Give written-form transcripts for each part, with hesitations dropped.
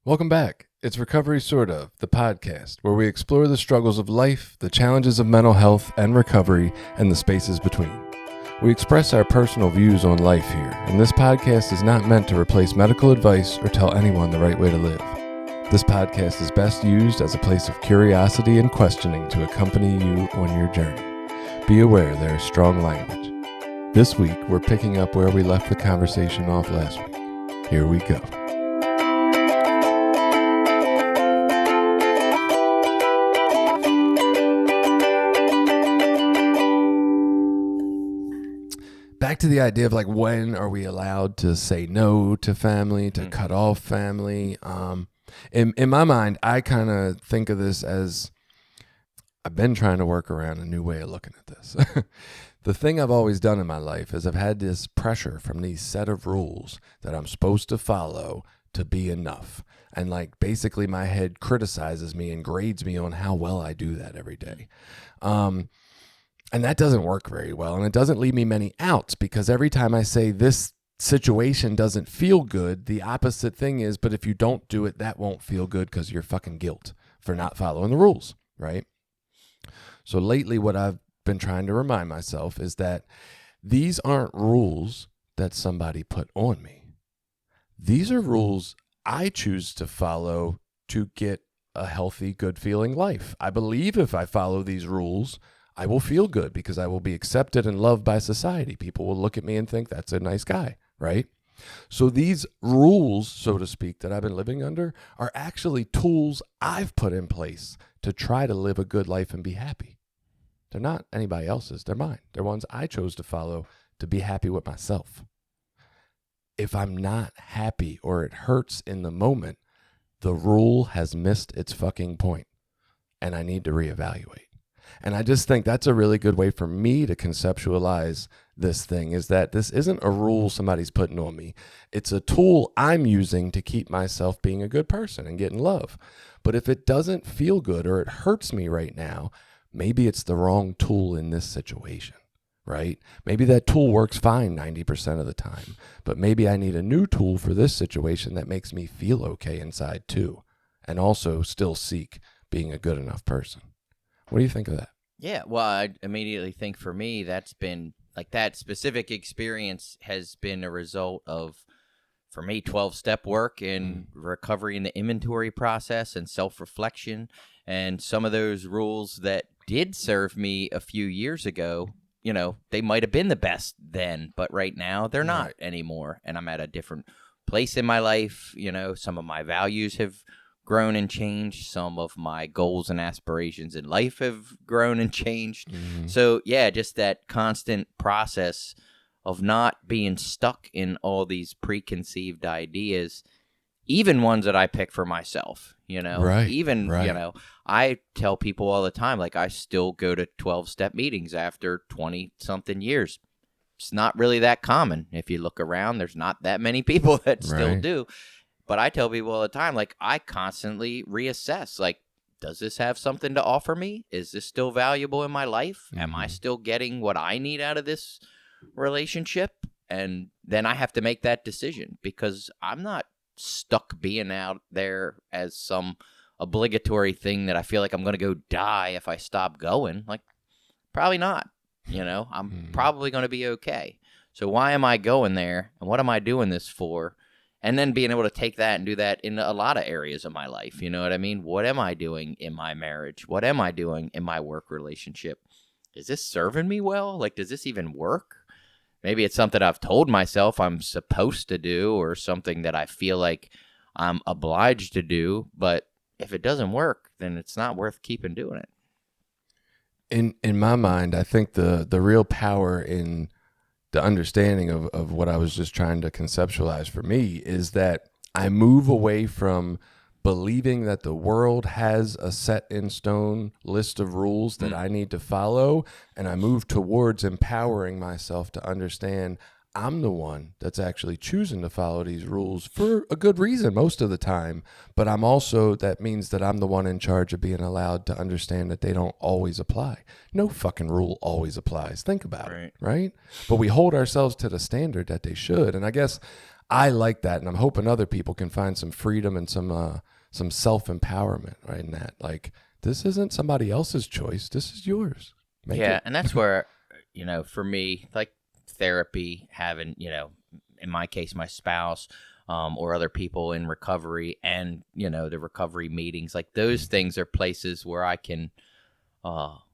Welcome back. It's Recovery Sort of, the podcast, where we explore the struggles of life, the challenges of mental health and recovery, and the spaces between. We express our personal views on life here, and this podcast is not meant to replace medical advice or tell anyone the right way to live. This podcast is best used as a place of curiosity and questioning to accompany you on your journey. Be aware there is strong language. This week, we're picking up where we left the conversation off last week. Here we go. Back to the idea of like, when are we allowed to say no to family, to cut off family? In my mind, I kind of think of this as I've been trying to work around a new way of looking at this. The thing I've always done in my life is I've had this pressure from these set of rules that I'm supposed to follow to be enough. And like basically my head criticizes me and grades me on how well I do that every day. And that doesn't work very well. And it doesn't leave me many outs because every time I say this situation doesn't feel good, the opposite thing is, but if you don't do it, that won't feel good because you're fucking guilt for not following the rules, right? So lately what I've been trying to remind myself is that these aren't rules that somebody put on me. These are rules I choose to follow to get a healthy, good feeling life. I believe if I follow these rules, I will feel good because I will be accepted and loved by society. People will look at me and think that's a nice guy, right? So these rules, so to speak, that I've been living under are actually tools I've put in place to try to live a good life and be happy. They're not anybody else's. They're mine. They're ones I chose to follow to be happy with myself. If I'm not happy or it hurts in the moment, the rule has missed its fucking point and I need to reevaluate. And I just think that's a really good way for me to conceptualize this thing, is that this isn't a rule somebody's putting on me. It's a tool I'm using to keep myself being a good person and getting love. But if it doesn't feel good or it hurts me right now, maybe it's the wrong tool in this situation, right? Maybe that tool works fine 90% of the time, but maybe I need a new tool for this situation that makes me feel okay inside too, and also still seek being a good enough person. What do you think of that? Yeah, well, I immediately think for me, that's been, like, that specific experience has been a result of, for me, 12-step work in recovery in the inventory process and self-reflection. And some of those rules that did serve me a few years ago, you know, they might have been the best then, but right now they're not anymore. And I'm at a different place in my life. You know, some of my values have grown and changed. Some of my goals and aspirations in life have grown and changed. So yeah, just that constant process of not being stuck in all these preconceived ideas, even ones that I pick for myself, you know, you know, I tell people all the time, like, I still go to 12-step meetings after 20 something years. It's not really that common. If you look around, there's not that many people that still do. But I tell people all the time, like, I constantly reassess, like, does this have something to offer me? Is this still valuable in my life? Am I still getting what I need out of this relationship? And then I have to make that decision because I'm not stuck being out there as some obligatory thing that I feel like I'm going to go die if I stop going. Like, probably not. You know, I'm probably going to be okay. So why am I going there? And what am I doing this for? And then being able to take that and do that in a lot of areas of my life. You know what I mean? What am I doing in my marriage? What am I doing in my work relationship? Is this serving me well? Like, does this even work? Maybe it's something I've told myself I'm supposed to do or something that I feel like I'm obliged to do. But if it doesn't work, then it's not worth keeping doing it. In my mind, I think the real power in the understanding of what I was just trying to conceptualize for me is that I move away from believing that the world has a set in stone list of rules that I need to follow, and I move towards empowering myself to understand I'm the one that's actually choosing to follow these rules for a good reason most of the time, but I'm also, that means that I'm the one in charge of being allowed to understand that they don't always apply. No fucking rule always applies. Think about it, right? But we hold ourselves to the standard that they should. And I guess I like that, and I'm hoping other people can find some freedom and some self-empowerment right in that. Like, this isn't somebody else's choice. This is yours. Make it. And that's where, for me, like therapy, having, in my case, my spouse, or other people in recovery, and, the recovery meetings, like those things are places where I can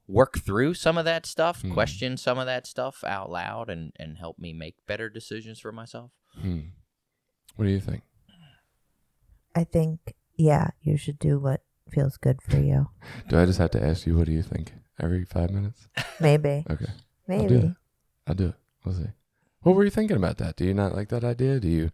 work through some of that stuff, question some of that stuff out loud, and help me make better decisions for myself. What do you think? I think, you should do what feels good for you. Do I just have to ask you, what do you think every 5 minutes? Maybe. Okay. Maybe. I'll do it. We'll see. What were you thinking about that? Do you not like that idea? Do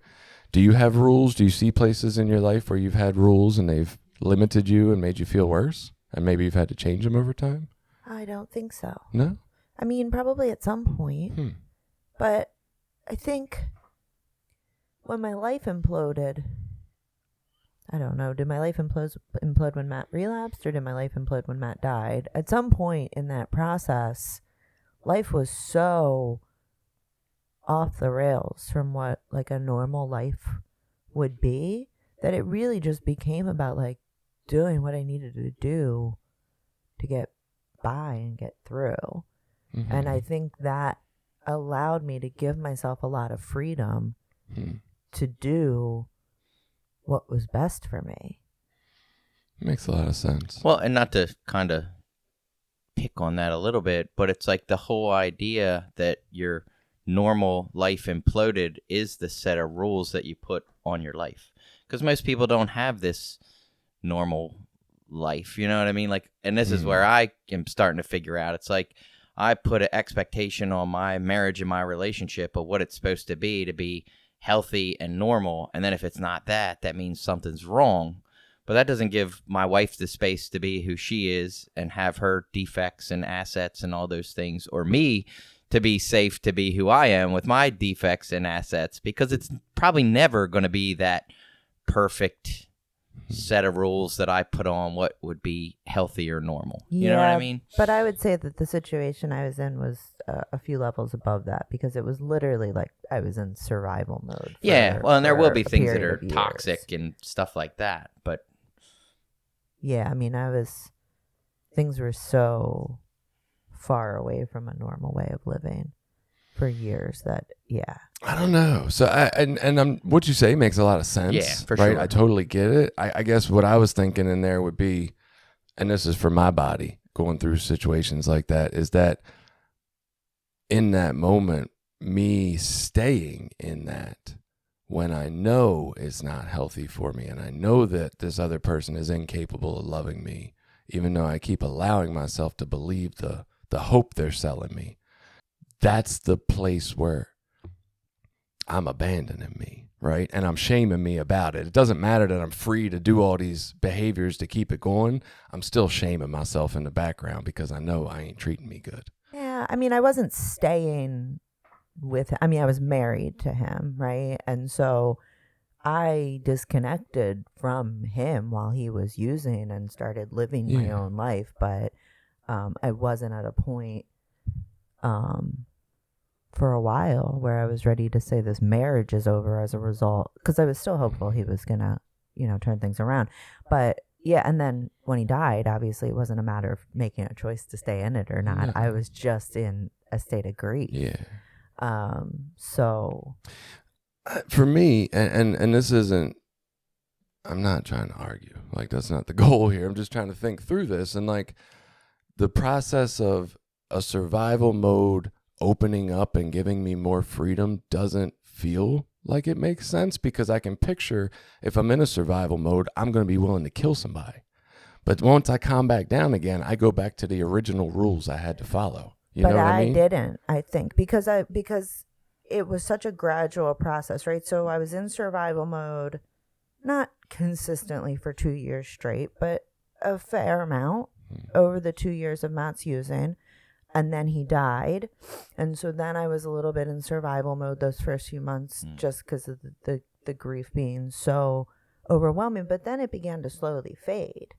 you have rules? Do you see places in your life where you've had rules and they've limited you and made you feel worse? And maybe you've had to change them over time? I don't think so. No? I mean, probably at some point. But I think when my life imploded, I don't know, did my life implode when Matt relapsed, or did my life implode when Matt died? At some point in that process, life was so off the rails from what like a normal life would be that it really just became about like doing what I needed to do to get by and get through. And I think that allowed me to give myself a lot of freedom to do what was best for me. Makes a lot of sense. Well, and not to kind of pick on that a little bit, but it's like the whole idea that your normal life imploded is the set of rules that you put on your life. Because most people don't have this normal life, you know what I mean? Like, and this is where I am starting to figure out. It's like I put an expectation on my marriage and my relationship of what it's supposed to be healthy and normal. And then if it's not that, that means something's wrong. But that doesn't give my wife the space to be who she is and have her defects and assets and all those things, or me to be safe to be who I am with my defects and assets, because it's probably never going to be that perfect set of rules that I put on what would be healthy or normal. You know what I mean? But I would say that the situation I was in was a few levels above that, because it was literally like I was in survival mode. Well, and there will be things that are years. toxic and stuff like that. But yeah, I mean, things were so far away from a normal way of living for years that, I don't know. So what you say makes a lot of sense. Yeah, for right? sure. I totally get it. I guess what I was thinking in there would be, and this is for my body going through situations like that, is that in that moment, me staying in that when I know it's not healthy for me, and I know that this other person is incapable of loving me, even though I keep allowing myself to believe the hope they're selling me, that's the place where I'm abandoning me, right? And I'm shaming me about it. It doesn't matter that I'm free to do all these behaviors to keep it going. I'm still shaming myself in the background because I know I ain't treating me good. Yeah, I mean, I wasn't staying with him. I mean, I was married to him, right? And so I disconnected from him while he was using and started living my own life. But I wasn't at a point for a while where I was ready to say this marriage is over as a result, because I was still hopeful he was going to, turn things around. But yeah, and then when he died, obviously it wasn't a matter of making a choice to stay in it or not. No. I was just in a state of grief. Yeah. So for me, and this isn't, I'm not trying to argue. Like, that's not the goal here. I'm just trying to think through this. And like the process of a survival mode opening up and giving me more freedom doesn't feel like it makes sense, because I can picture if I'm in a survival mode, I'm going to be willing to kill somebody. But once I calm back down again, I go back to the original rules I had to follow. You know what I mean? Didn't, I think, because it was such a gradual process, right? So I was in survival mode, not consistently for 2 years straight, but a fair amount over the 2 years of Matt's using. And then he died. And so then I was a little bit in survival mode those first few months, just because of the grief being so overwhelming. But then it began to slowly fade.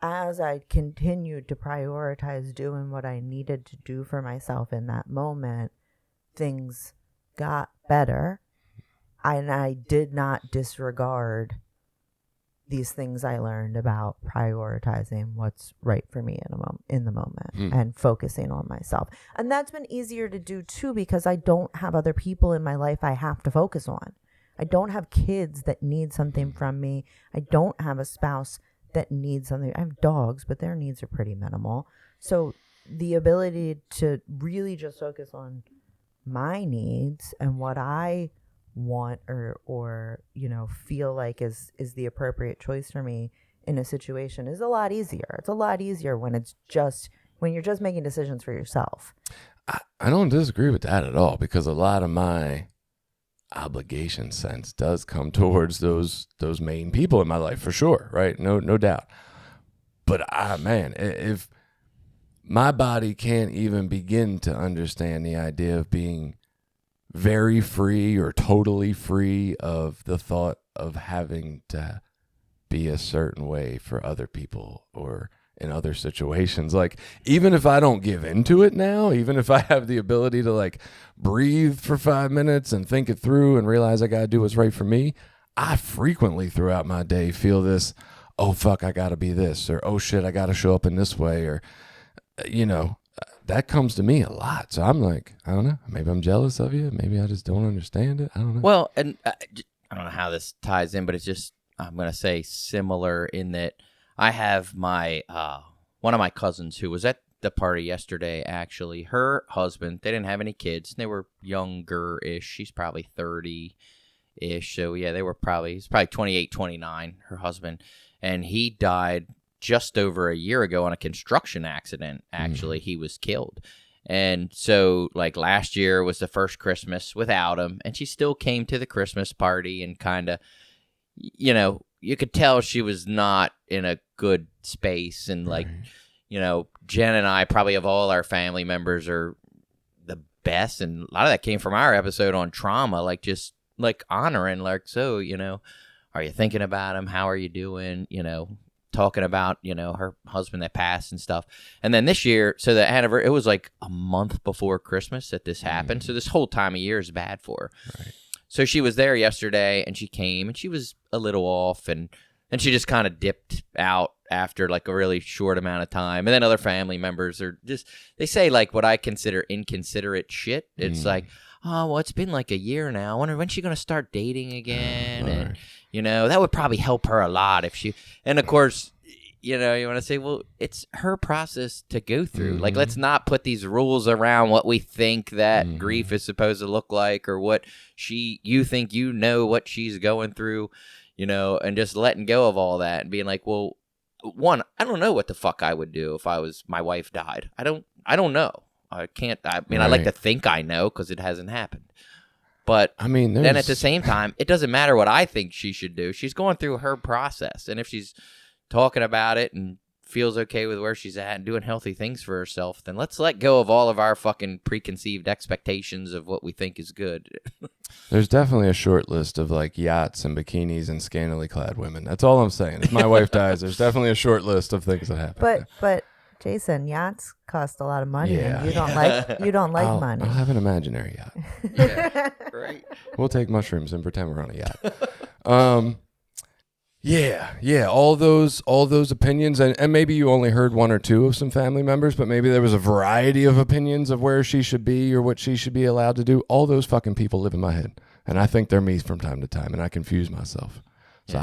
As I continued to prioritize doing what I needed to do for myself in that moment, things got better. I did not disregard these things I learned about prioritizing what's right for me in the moment and focusing on myself. And that's been easier to do too, because I don't have other people in my life I have to focus on. I don't have kids that need something from me. I don't have a spouse that needs something. I have dogs, but their needs are pretty minimal. So the ability to really just focus on my needs and what I want or feel like is the appropriate choice for me in a situation is a lot easier. It's a lot easier when you're just making decisions for yourself. I don't disagree with that at all, because a lot of my obligation sense does come towards those main people in my life, for sure, right? No doubt. But man, if my body can't even begin to understand the idea of being very free or totally free of the thought of having to be a certain way for other people or in other situations. Like, even if I don't give into it now, even if I have the ability to like breathe for 5 minutes and think it through and realize I got to do what's right for me, I frequently throughout my day feel this, oh fuck, I got to be this, or oh shit, I got to show up in this way, or that comes to me a lot. So I'm like, I don't know, maybe I'm jealous of you, maybe I just don't understand it, I don't know. Well, and I don't know how this ties in, but it's just, I'm going to say similar in that I have my one of my cousins who was at the party yesterday, actually. Her husband, they didn't have any kids. They were younger-ish. She's probably 30-ish. So, yeah, he's probably 28, 29, her husband. And he died just over a year ago on a construction accident, actually. He was killed. And so, like, last year was the first Christmas without him. And she still came to the Christmas party and kind of, you could tell she was not in a good space. And, like, Jen and I, probably of all our family members, are the best. And a lot of that came from our episode on trauma, like, just, like, honoring, like, so, are you thinking about him? How are you doing? Talking about, her husband that passed and stuff. And then this year, so the anniversary, it was like a month before Christmas that this happened. So this whole time of year is bad for her. Right. So she was there yesterday, and she came, and she was a little off, and she just kind of dipped out after like a really short amount of time. And then other family members are just, they say like what I consider inconsiderate shit. It's like, oh, well, it's been like a year now. I wonder when's she going to start dating again? And, that would probably help her a lot if she, and of course, you want to say, well, it's her process to go through. Like, let's not put these rules around what we think that grief is supposed to look like, or what you think what she's going through, and just letting go of all that and being like, well, one, I don't know what the fuck I would do if my wife died. I don't know. I can't, I like to think I know because it hasn't happened. But then at the same time, it doesn't matter what I think she should do. She's going through her process. And if she's talking about it and feels okay with where she's at and doing healthy things for herself, then let's let go of all of our fucking preconceived expectations of what we think is good. There's definitely a short list of like yachts and bikinis and scantily clad women. That's all I'm saying. If my wife dies, there's definitely a short list of things that happen. But Jason, yachts cost a lot of money, and you don't like money. I'll have an imaginary yacht. Yeah, right. We'll take mushrooms and pretend we're on a yacht. Yeah. All those opinions, and maybe you only heard one or two of some family members, but maybe there was a variety of opinions of where she should be or what she should be allowed to do. All those fucking people live in my head, and I think they're me from time to time, and I confuse myself. So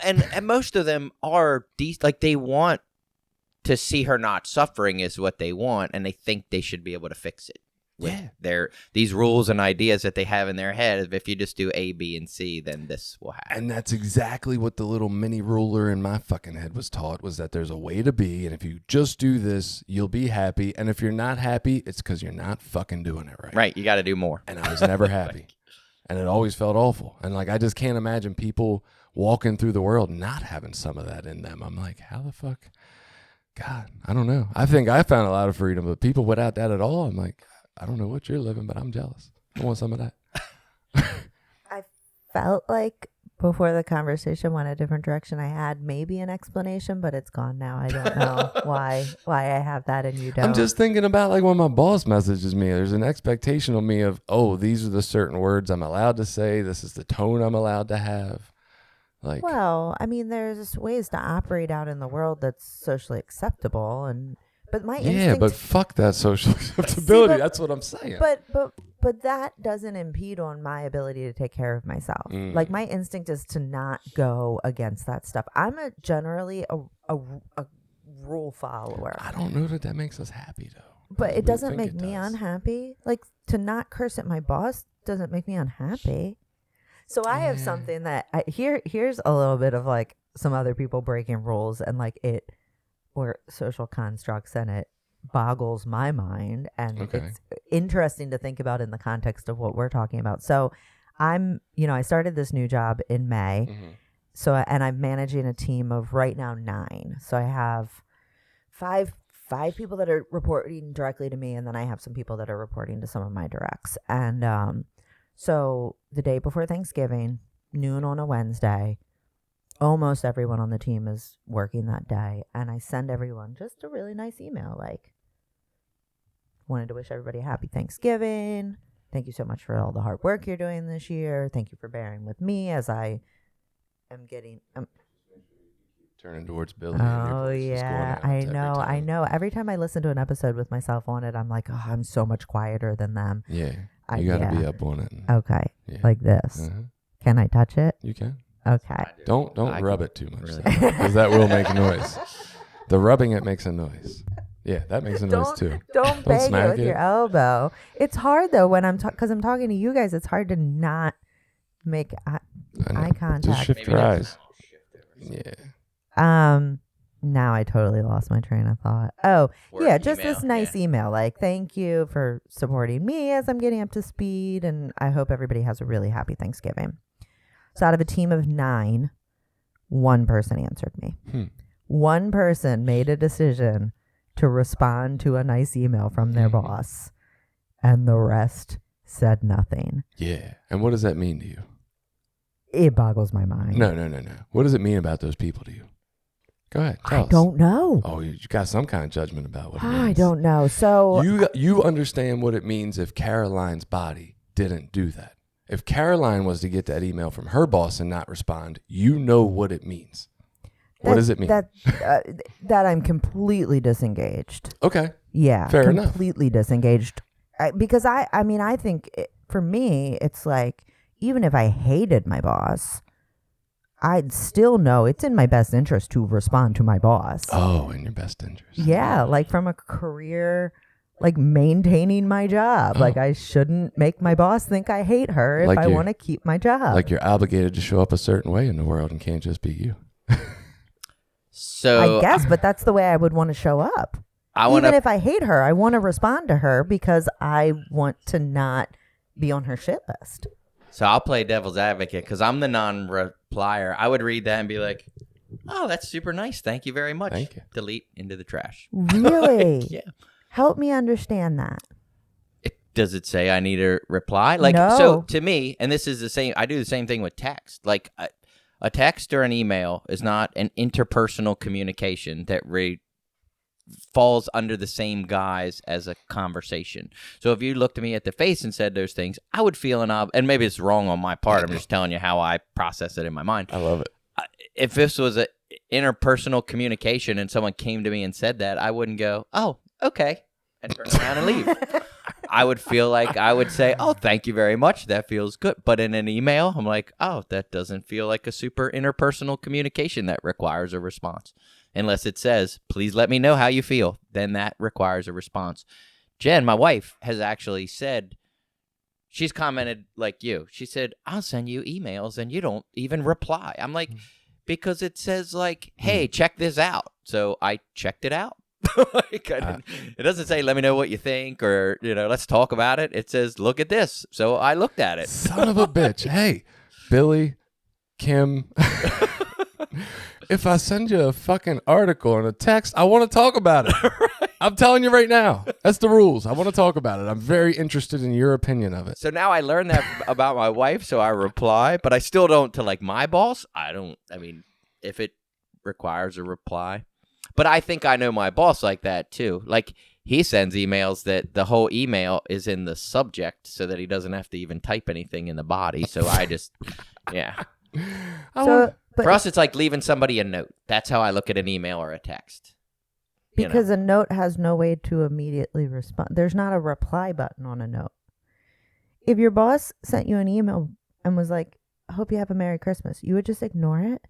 and most of them are like they want to see her not suffering is what they want, and they think they should be able to fix it. These rules and ideas that they have in their head. If you just do A, B, and C, then this will happen. And that's exactly what the little mini ruler in my fucking head was taught, was that there's a way to be, and if you just do this, you'll be happy. And if you're not happy, it's because you're not fucking doing it right. Right, you got to do more. And I was never happy. And it always felt awful. And like, I just can't imagine people walking through the world not having some of that in them. I'm like, how the fuck? God, I don't know. I think I found a lot of freedom, but people without that at all, I'm like, I don't know what you're living, but I'm jealous. I want some of that. I felt like Before the conversation went a different direction, I had maybe an explanation, but it's gone now. I don't know why I have that and you don't. I'm just thinking about like when my boss messages me, there's an expectation on me of, oh, these are the certain words I'm allowed to say. This is the tone I'm allowed to have. Like, well, I mean, there's ways to operate out in the world that's socially acceptable, but my instinct, but fuck that social acceptability. but- That's what I'm saying. but that doesn't impede on my ability to take care of myself. Like my instinct is to not go against that stuff. I'm generally a rule follower. I don't know that makes us happy though. But it We doesn't think make it me does. unhappy. Like to not curse at my boss doesn't make me unhappy. So I have something that here's a little bit of like some other people breaking rules and like it or social constructs, and it boggles my mind, and it's interesting to think about in the context of what we're talking about. So I started this new job in May. So, and I'm managing a team of right now 9. So I have five people that are reporting directly to me, and then I have some people that are reporting to some of my directs. And so the day before Thanksgiving, noon on a Wednesday, almost everyone on the team is working that day, and I send everyone just a really nice email, like, wanted to wish everybody a happy Thanksgiving. Thank you so much for all the hard work you're doing this year. Thank you for bearing with me as I am getting... Turning towards Billy. Oh, yeah. I know. Every time I listen to an episode with myself on it, I'm like, oh, I'm so much quieter than them. Yeah. You got to be up on it. Okay. Yeah. Like this. Can I touch it? You can. Okay. Don't rub it too much, because that will make noise. The rubbing it makes a noise. Yeah, that makes a noise too. Don't bang it smack with your elbow. It's hard though when because I'm talking to you guys. It's hard to not make eye contact. Just shift your eyes. Yeah. Now I totally lost my train of thought. Oh, yeah, just email, this nice email. Like, thank you for supporting me as I'm getting up to speed, and I hope everybody has a really happy Thanksgiving. So out of a team of 9, one person answered me. One person made a decision to respond to a nice email from their boss, and the rest said nothing. Yeah. And what does that mean to you? It boggles my mind. No. What does it mean about those people to you? Go ahead. Tell us. Don't know. Oh, you got some kind of judgment about what it means. I don't know. So you understand what it means if Caroline's body didn't do that. If Caroline was to get that email from her boss and not respond, you know what it means. What does it mean? That I'm completely disengaged. Okay. Yeah. Fair enough. Completely disengaged. Because I think for me, it's like, even if I hated my boss, I'd still know it's in my best interest to respond to my boss. Oh, in your best interest. Yeah. Like from a career, like maintaining my job. Like I shouldn't make my boss think I hate her if I want to keep my job. Like you're obligated to show up a certain way in the world and can't just be you. So I guess, but that's the way I would want to show up. Even if I hate her, I want to respond to her because I want to not be on her shit list. So I'll play devil's advocate because I'm the non-replier. I would read that and be like, oh, that's super nice. Thank you very much. Thank you. Delete into the trash. Really? Yeah. Help me understand that. Does it say I need a reply? Like, No. So to me, and this is the same, I do the same thing with text. Like a text or an email is not an interpersonal communication that falls under the same guise as a conversation. So if you looked at me at the face and said those things, I would feel and maybe it's wrong on my part. I'm just telling you how I process it in my mind. I love it. If this was an interpersonal communication and someone came to me and said that, I wouldn't go, oh, okay, and turn around and leave. I would feel like I would say, oh, thank you very much. That feels good. But in an email, I'm like, oh, that doesn't feel like a super interpersonal communication that requires a response. Unless it says, please let me know how you feel. Then that requires a response. Jen, my wife, has actually said, she's commented like you. She said, I'll send you emails and you don't even reply. I'm like, because it says like, hey, check this out. So I checked it out. It doesn't say, let me know what you think or, let's talk about it. It says, look at this. So I looked at it. Son of a bitch. Hey, Billy, Kim, if I send you a fucking article and a text, I want to talk about it. I'm telling you right now. That's the rules. I want to talk about it. I'm very interested in your opinion of it. So now I learned that about my wife, so I reply, but I still don't to like my boss. I mean, if it requires a reply. But I think I know my boss like that too. Like he sends emails that the whole email is in the subject so that he doesn't have to even type anything in the body. So I just, yeah. So, but For us, it's like leaving somebody a note. That's how I look at an email or a text. because a note has no way to immediately respond. There's not a reply button on a note. If your boss sent you an email and was like, "I hope you have a Merry Christmas," you would just ignore it?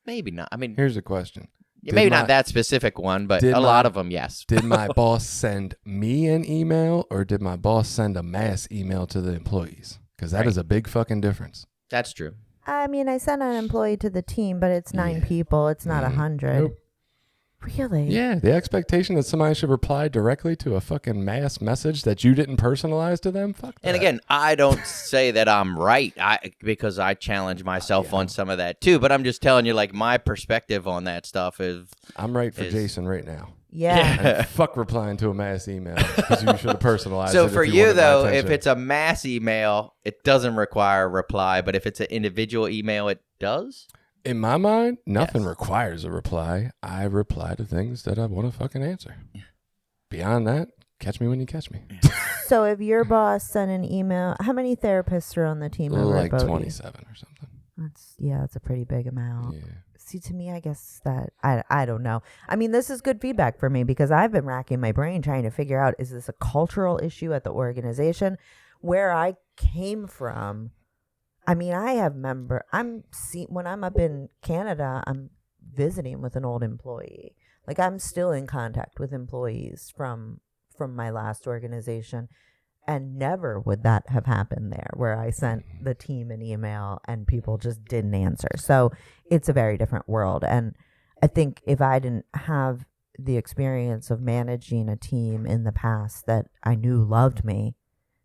Maybe not. I mean, Here's a question. maybe not that specific one, but a lot of them, yes. Did my boss send me an email or did my boss send a mass email to the employees? Because that is a big fucking difference. That's true. I mean, I sent an employee to the team, but it's 9 people. It's not 100. Nope. Really? Yeah, the expectation that somebody should reply directly to a fucking mass message that you didn't personalize to them? Fuck that. And again, I don't say that I'm right because I challenge myself on some of that too, but I'm just telling you like my perspective on that stuff is... I'm right for Jason right now. Yeah. And fuck replying to a mass email because you should have personalized it. So for you, wanted my though, if attention. it's a mass email, it doesn't require a reply, but if it's an individual email, it does? In my mind, nothing requires a reply. I reply to things that I want to fucking answer. Beyond that, catch me when you catch me. So if your boss sent an email, how many therapists are on the team? over at Like Bodhi? 27 or something. That's a pretty big amount. Yeah. See, to me, I guess that I don't know. I mean, this is good feedback for me because I've been racking my brain trying to figure out, is this a cultural issue at the organization? Where I came from, I mean, when I'm up in Canada, I'm visiting with an old employee. Like I'm still in contact with employees from my last organization. And never would that have happened there where I sent the team an email and people just didn't answer. So it's a very different world. And I think if I didn't have the experience of managing a team in the past that I knew loved me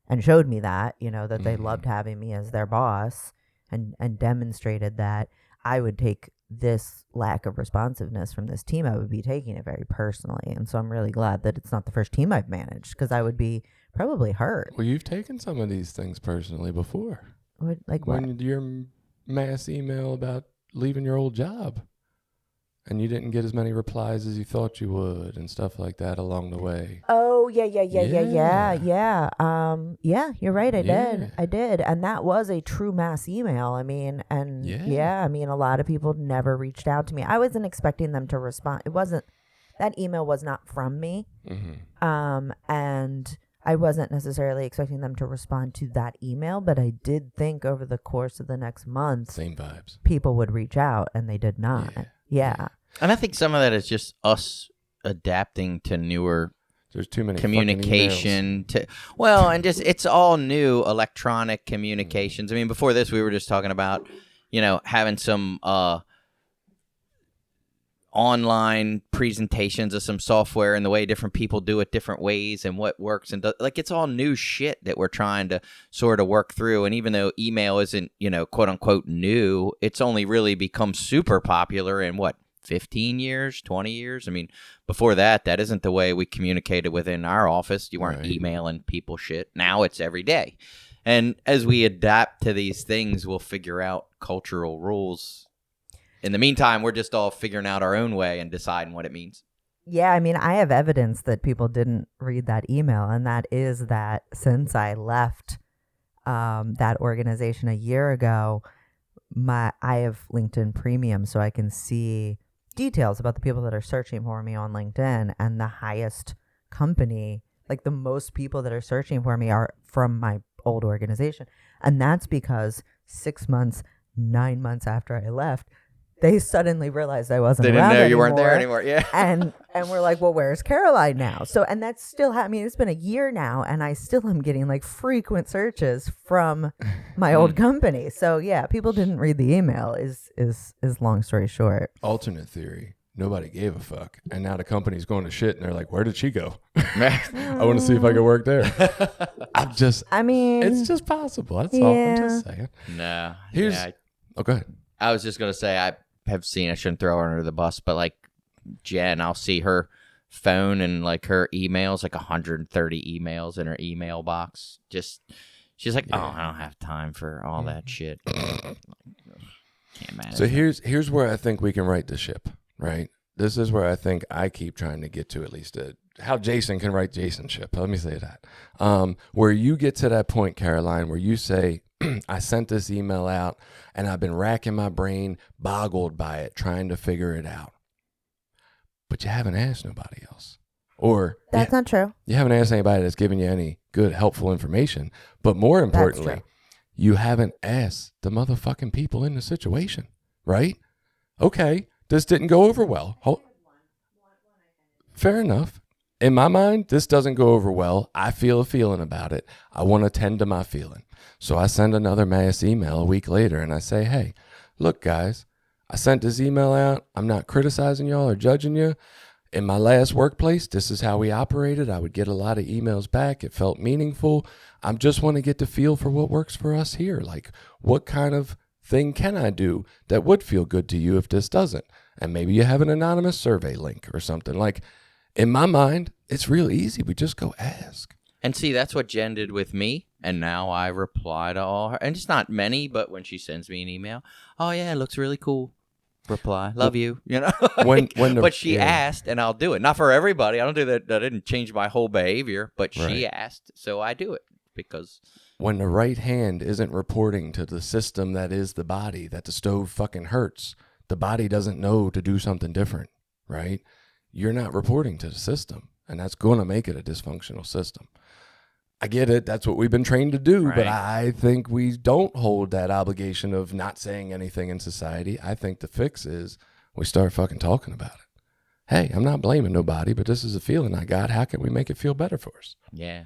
and showed me that, that they loved having me as their boss and demonstrated that, I would take this lack of responsiveness from this team. I would be taking it very personally. And so I'm really glad that it's not the first team I've managed because I would be probably hurt. Well, you've taken some of these things personally before. What? When your mass email about leaving your old job and you didn't get as many replies as you thought you would and stuff like that along the way. Oh, yeah. Yeah, you're right. I did. And that was a true mass email. I mean, and a lot of people never reached out to me. I wasn't expecting them to respond. That email was not from me. Mm-hmm. And I wasn't necessarily expecting them to respond to that email, but I did think over the course of the next month, same vibes, people would reach out, and they did not. Yeah. And I think some of that is just us adapting to newer There's too many communication and just it's all new electronic communications. I mean, before this we were just talking about, having some online presentations of some software and the way different people do it different ways and what works and like it's all new shit that we're trying to sort of work through. And even though email isn't, quote unquote new, it's only really become super popular in 15 years, 20 years. I mean, before that isn't the way we communicated within our office. You weren't emailing people shit. Now it's every day. And as we adapt to these things, we'll figure out cultural rules. In the meantime, we're just all figuring out our own way and deciding what it means. Yeah, I mean, I have evidence that people didn't read that email, and that is that since I left that organization a year ago, I have LinkedIn Premium, so I can see details about the people that are searching for me on LinkedIn, and the highest company, like the most people that are searching for me are from my old organization. And that's because 6 months, 9 months after I left, they suddenly realized I wasn't around anymore. They didn't know you weren't there anymore. Yeah. and we're like, well, where's Caroline now? So, and that's still, it's been a year now, and I still am getting like frequent searches from my old company. So yeah, people didn't read the email is long story short. Alternate theory. Nobody gave a fuck. And now the company's going to shit, and they're like, where did she go? I want to see if I can work there. It's just possible. That's all I'm just saying. No. Oh, go ahead. I was just going to say, I have seen, I shouldn't throw her under the bus, but like Jen, I'll see her phone and like her emails, like 130 emails in her email box. She's like, oh, I don't have time for all that shit. Can't manage. So here's where I think we can right the ship, right? This is where I think I keep trying to get to, at least how Jason can right Jason's ship. Let me say that. Where you get to that point, Caroline, where you say, I sent this email out and I've been racking my brain, boggled by it, trying to figure it out. But you haven't asked nobody else. Or that's not true. You haven't asked anybody that's given you any good, helpful information. But more importantly, you haven't asked the motherfucking people in the situation, right? Okay, this didn't go over well. Fair enough. In my mind, this doesn't go over well. I feel a feeling about it. I want to tend to my feeling. So I send another mass email a week later and I say, hey, look, guys, I sent this email out. I'm not criticizing y'all or judging you. In my last workplace, this is how we operated. I would get a lot of emails back. It felt meaningful. I just want to get the feel for what works for us here. Like, what kind of thing can I do that would feel good to you if this doesn't? And maybe you have an anonymous survey link or something. Like, in my mind, it's real easy. We just go ask. And see, that's what Jen did with me. And now I reply to all her. And it's not many, but when she sends me an email, oh, yeah, it looks really cool. Reply, love you, you know. But she asked, and I'll do it. Not for everybody. I don't do that. That didn't change my whole behavior. But she asked, so I do it because when the right hand isn't reporting to the system that is the body, that the stove fucking hurts, the body doesn't know to do something different, right? You're not reporting to the system, and that's going to make it a dysfunctional system. I get it. That's what we've been trained to do, but I think we don't hold that obligation of not saying anything in society. I think the fix is we start fucking talking about it. Hey, I'm not blaming nobody, but this is a feeling I got. How can we make it feel better for us? Yeah.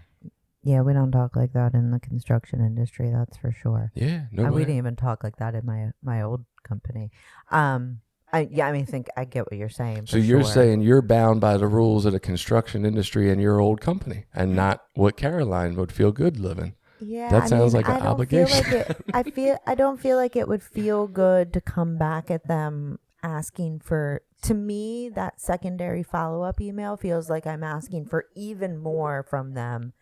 Yeah, we don't talk like that in the construction industry, that's for sure. Yeah, no we way. didn't even talk like that in my old company. I think I get what you're saying. So you're saying you're bound by the rules of the construction industry and your old company and not what Caroline would feel good living. Yeah, that sounds like an obligation. I don't feel like it would feel good to come back at them asking for, to me, that secondary follow-up email feels like I'm asking for even more from them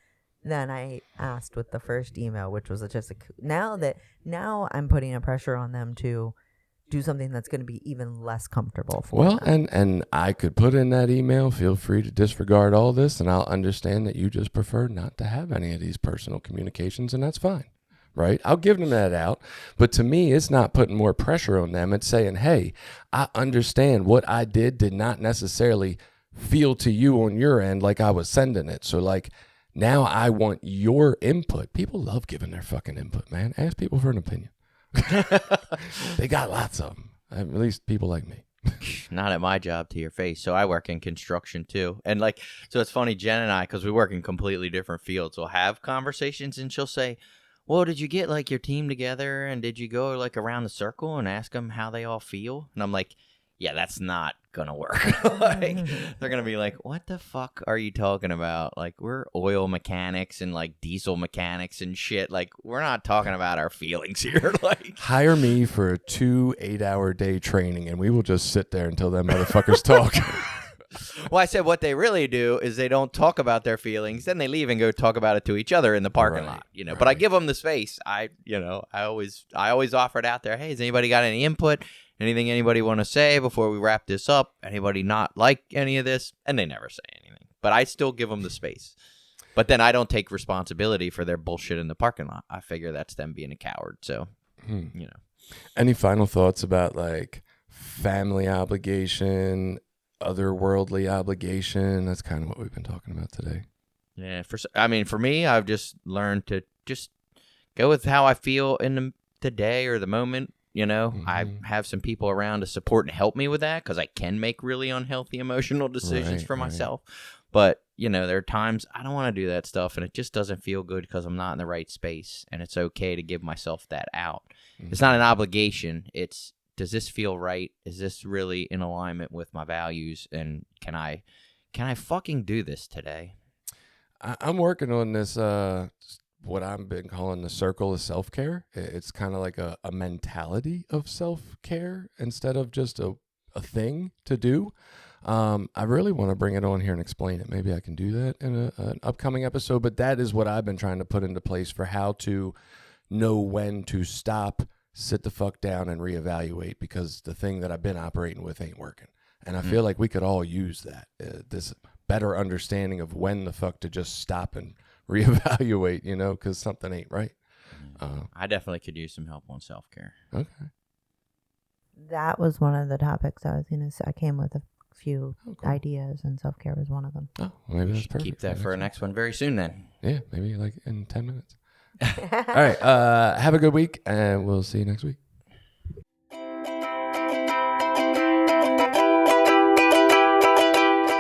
than I asked with the first email, which was just now I'm putting a pressure on them to do something that's going to be even less comfortable for them. And I could put in that email, feel free to disregard all this, and I'll understand that you just prefer not to have any of these personal communications, and that's fine, right? I'll give them that out. But to me, it's not putting more pressure on them. It's saying, hey, I understand what I did not necessarily feel to you on your end like I was sending it. So, like, now I want your input. People love giving their fucking input, man. Ask people for an opinion. They got lots of them, at least people like me. Not at my job, to your face. So I work in construction too, and so it's funny, Jen and I, because we work in completely different fields, we'll have conversations and she'll say, well, did you get your team together and did you go around the circle and ask them how they all feel? And I'm like, yeah, that's not gonna work. They're gonna be like, what the fuck are you talking about? We're oil mechanics and diesel mechanics and shit. We're not talking about our feelings here. Hire me for a 2 8-hour day training and we will just sit there until them motherfuckers talk. Well, I said what they really do is they don't talk about their feelings, then they leave and go talk about it to each other in the parking lot. Right. But I give them the space. I always offer it out there. Hey, has anybody got any input? Anything anybody want to say before we wrap this up? Anybody not like any of this? And they never say anything. But I still give them the space. But then I don't take responsibility for their bullshit in the parking lot. I figure that's them being a coward. So, Any final thoughts about family obligation, otherworldly obligation? That's kind of what we've been talking about today. Yeah. For me, I've just learned to just go with how I feel in the day or the moment. I have some people around to support and help me with that because I can make really unhealthy emotional decisions for myself. But, there are times I don't want to do that stuff and it just doesn't feel good because I'm not in the right space. And it's okay to give myself that out. Mm-hmm. It's not an obligation. It's, does this feel right? Is this really in alignment with my values? And can I fucking do this today? I'm working on this, what I've been calling the circle of self-care. It's kind of like a mentality of self-care instead of just a thing to do. I really want to bring it on here and explain it. Maybe I can do that in an upcoming episode, but that is what I've been trying to put into place for how to know when to stop, sit the fuck down, and reevaluate, because the thing that I've been operating with ain't working. And I feel like we could all use that, this better understanding of when the fuck to just stop and reevaluate, because something ain't right. I definitely could use some help on self-care. Okay. That was one of the topics I was going to say. I came with a few ideas, and self-care was one of them. Oh, well, maybe that's perfect. Keep that for our next one very soon then. Yeah, maybe like in 10 minutes. All right. Have a good week, and we'll see you next week.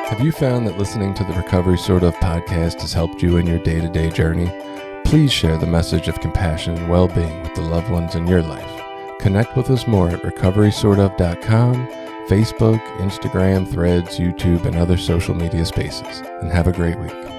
Have you found that listening to the Recovery Sort Of podcast has helped you in your day-to-day journey? Please share the message of compassion and well-being with the loved ones in your life. Connect with us more at recoverysortof.com, Facebook, Instagram, Threads, YouTube, and other social media spaces. And have a great week.